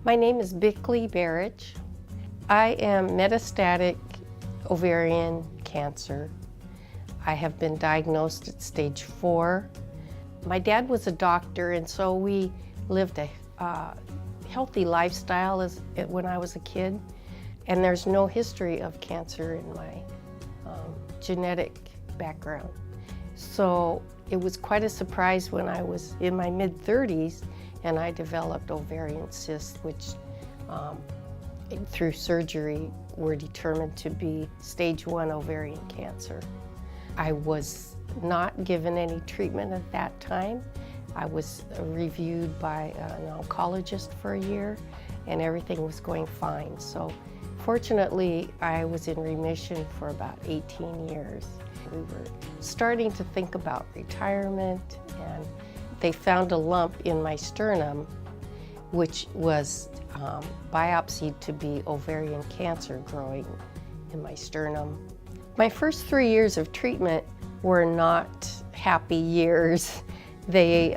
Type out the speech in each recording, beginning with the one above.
My name is Bickley Barich. I am metastatic ovarian cancer. I have been diagnosed at stage 4. My dad was a doctor, and so we lived a healthy lifestyle when I was a kid, and there's no history of cancer in my genetic background. So it was quite a surprise when I was in my mid-30s and I developed ovarian cysts, which through surgery were determined to be stage 1 ovarian cancer. I was not given any treatment at that time. I was reviewed by an oncologist for a year and everything was going fine. So fortunately, I was in remission for about 18 years. We were starting to think about retirement, and they found a lump in my sternum, which was biopsied to be ovarian cancer growing in my sternum. My first 3 years of treatment were not happy years. They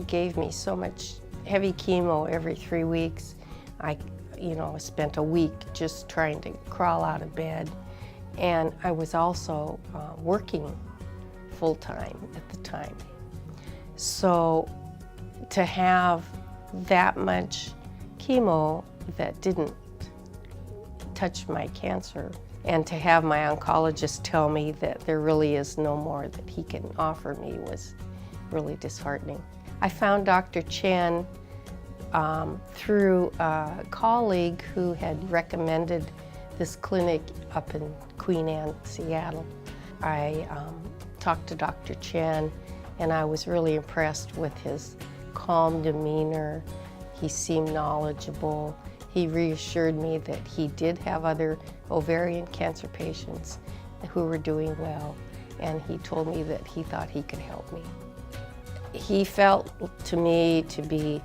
gave me so much heavy chemo every 3 weeks. I spent a week just trying to crawl out of bed. And I was also working full-time at the time. So to have that much chemo that didn't touch my cancer, and to have my oncologist tell me that there really is no more that he can offer me was really disheartening. I found Dr. Chen through a colleague who had recommended this clinic up in Queen Anne, Seattle. I talked to Dr. Chen, and I was really impressed with his calm demeanor. He seemed knowledgeable. He reassured me that he did have other ovarian cancer patients who were doing well, and he told me that he thought he could help me. He felt to me to be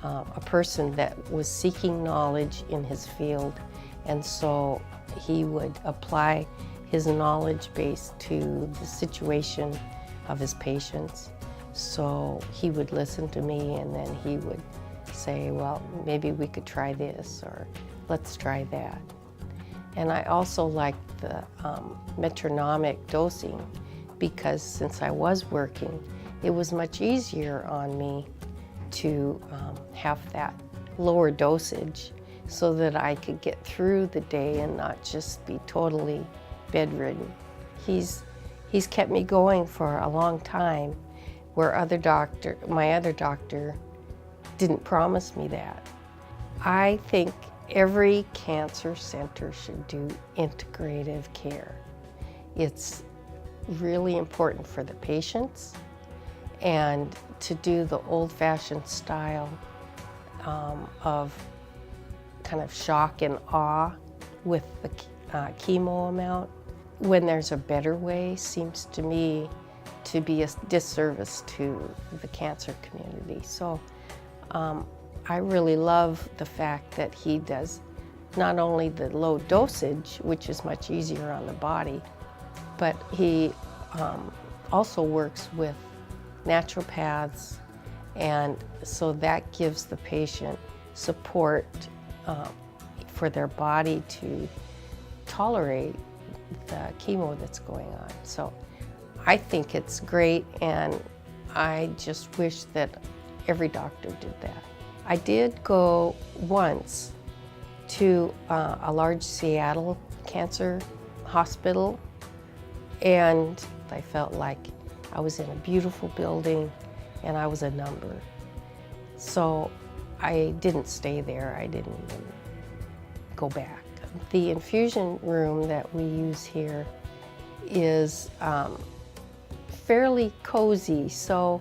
a person that was seeking knowledge in his field, and so he would apply his knowledge base to the situation of his patients. So he would listen to me, and then he would say, well, maybe we could try this, or let's try that. And I also liked the metronomic dosing, because since I was working, it was much easier on me to have that lower dosage so that I could get through the day and not just be totally bedridden. He's kept me going for a long time, where my other doctor didn't promise me that. I think every cancer center should do integrative care. It's really important for the patients, and to do the old-fashioned style of kind of shock and awe with the chemo amount, when there's a better way, seems to me to be a disservice to the cancer community. So I really love the fact that he does not only the low dosage, which is much easier on the body, but he also works with naturopaths, and so that gives the patient support for their body to tolerate the chemo that's going on. So I think it's great, and I just wish that every doctor did that. I did go once to a large Seattle cancer hospital, and I felt like I was in a beautiful building and I was a number. So I didn't stay there. I didn't even go back. The infusion room that we use here is fairly cozy. So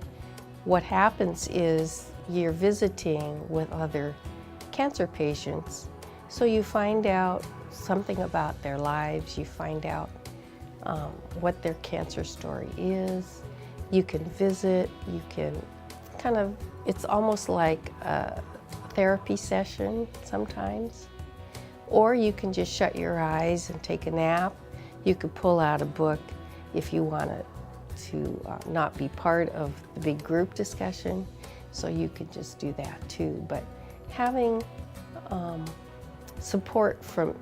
what happens is you're visiting with other cancer patients. So you find out something about their lives. You find out what their cancer story is. You can visit, you can it's almost like a therapy session sometimes. Or you can just shut your eyes and take a nap. You could pull out a book if you want to not be part of the big group discussion. So you could just do that too. But having support from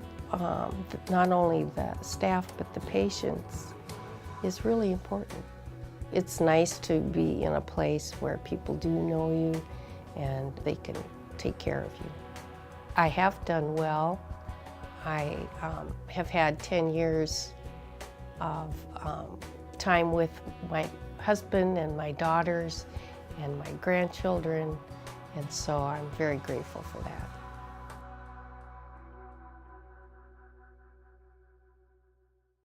not only the staff but the patients is really important. It's nice to be in a place where people do know you and they can take care of you. I have done well. I have had 10 years of time with my husband and my daughters and my grandchildren, and so I'm very grateful for that.